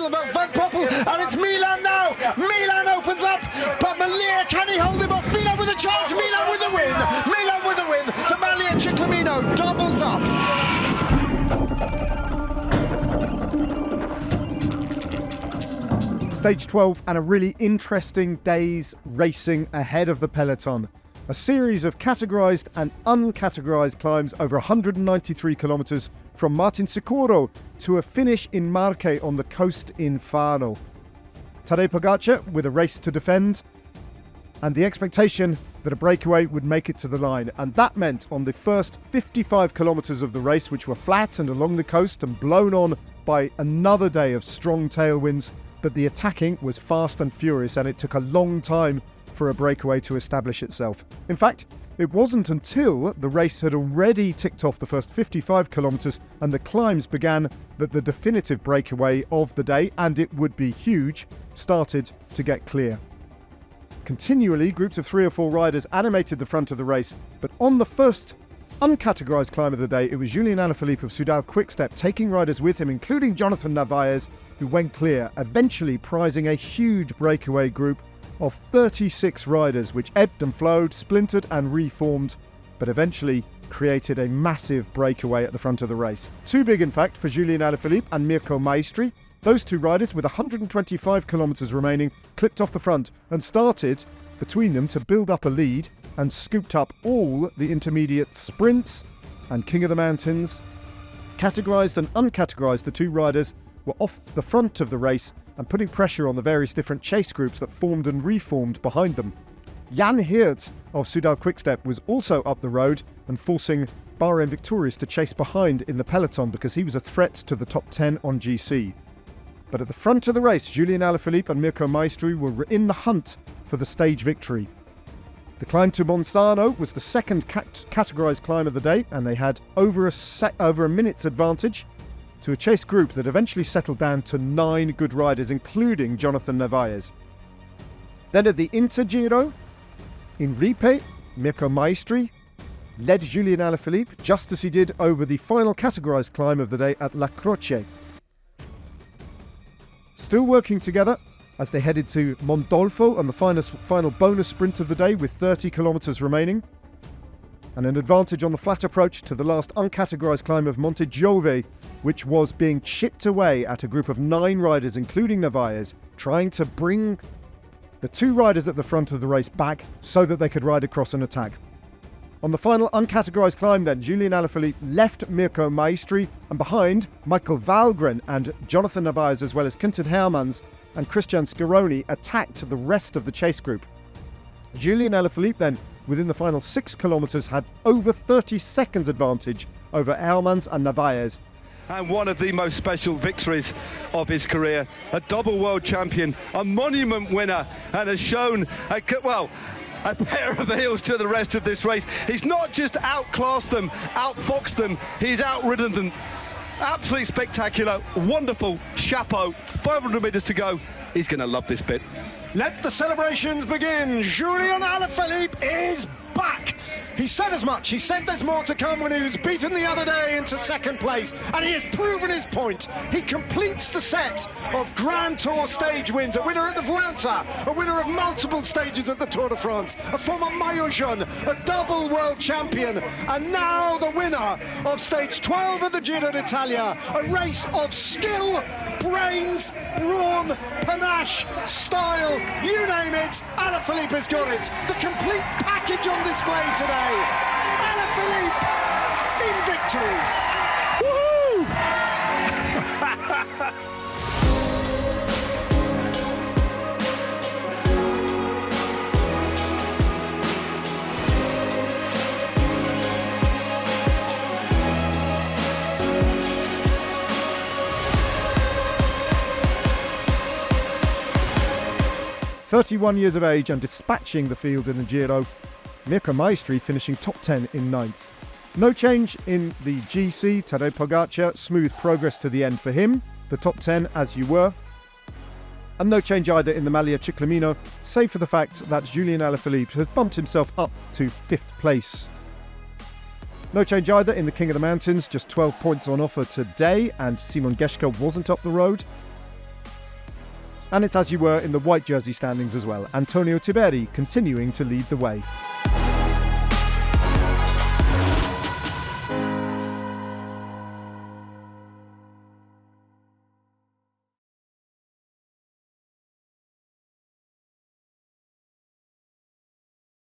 middle of Van Poppel, and it's Milan now. Milan opens up, but Malia, can he hold him off? Milan with a chance, Milan with a win. Milan with a win. The Malia Ciclamino doubles up. Stage 12 and a really interesting day's racing ahead of the peloton. A series of categorised and uncategorised climbs over 193 kilometres from Martinsicuro to a finish in Marche on the coast in Fano. Tadej Pogacar with a race to defend and the expectation that a breakaway would make it to the line. And that meant on the first 55 kilometres of the race, which were flat and along the coast and blown on by another day of strong tailwinds, that the attacking was fast and furious and it took a long time for a breakaway to establish itself. In fact, it wasn't until the race had already ticked off the first 55 kilometres and the climbs began that the definitive breakaway of the day, and it would be huge, started to get clear. Continually, groups of 3 or 4 riders animated the front of the race, but on the first uncategorised climb of the day, it was Julian Alaphilippe of Soudal Quickstep taking riders with him, including Jonathan Narvaez, who went clear, eventually prizing a huge breakaway group of 36 riders, which ebbed and flowed, splintered and reformed, but eventually created a massive breakaway at the front of the race. Too big, in fact, for Julian Alaphilippe and Mirko Maestri. Those two riders, with 125 kilometres remaining, clipped off the front and started between them to build up a lead and scooped up all the intermediate sprints and King of the Mountains. Categorised and uncategorised, the two riders were off the front of the race and putting pressure on the various different chase groups that formed and reformed behind them. Jan Hirt of Soudal Quickstep was also up the road and forcing Bahrain Victorious to chase behind in the peloton because he was a threat to the top 10 on GC. But at the front of the race, Julian Alaphilippe and Mirko Maestri were in the hunt for the stage victory. The climb to Monsanto was the second categorised climb of the day, and they had over a minute's advantage to a chase group that eventually settled down to 9 good riders, including Jonathan Narvaez. Then at the Intergiro, in Ripe, Mirko Maestri led Julian Alaphilippe just as he did over the final categorised climb of the day at La Croce. Still working together as they headed to Mondolfo on the final bonus sprint of the day with 30 kilometres remaining, and an advantage on the flat approach to the last uncategorised climb of Monte Giove, which was being chipped away at a group of 9 riders, including Narvaez, trying to bring the 2 riders at the front of the race back so that they could ride across and attack. On the final uncategorised climb then, Julian Alaphilippe left Mirko Maestri, and behind, Michael Valgren and Jonathan Narvaez, as well as Quinten Hermans and Christian Scaroni, attacked the rest of the chase group. Julian Alaphilippe then, within the final 6 kilometres, had over 30 seconds advantage over Hermans and Narvaez. And one of the most special victories of his career. A double world champion, a monument winner, and has shown a pair of heels to the rest of this race. He's not just outclassed them, outfoxed them, he's outridden them. Absolutely spectacular, wonderful, chapeau. 500 metres to go. He's going to love this bit. Let the celebrations begin. Julian Alaphilippe is back. He said as much. He said there's more to come when he was beaten the other day into second place, and he has proven his point. He completes the set of Grand Tour stage wins, a winner at the Vuelta, a winner of multiple stages at the Tour de France, a former Maillot Jaune, a double world champion, and now the winner of stage 12 of the Giro d'Italia, a race of skill, brains, brawn, panache, style, you name it, Alaphilippe has got it. The complete package on display today. Alaphilippe in victory. Woohoo! 31 years of age and dispatching the field in the Giro, Mirko Maestri finishing top 10 in 9th. No change in the GC, Tadej Pogacar, smooth progress to the end for him, the top 10 as you were. And no change either in the Malia Ciclamino, save for the fact that Julian Alaphilippe has bumped himself up to 5th place. No change either in the King of the Mountains, just 12 points on offer today, and Simon Geschke wasn't up the road. And it's as you were in the white jersey standings as well. Antonio Tiberi continuing to lead the way.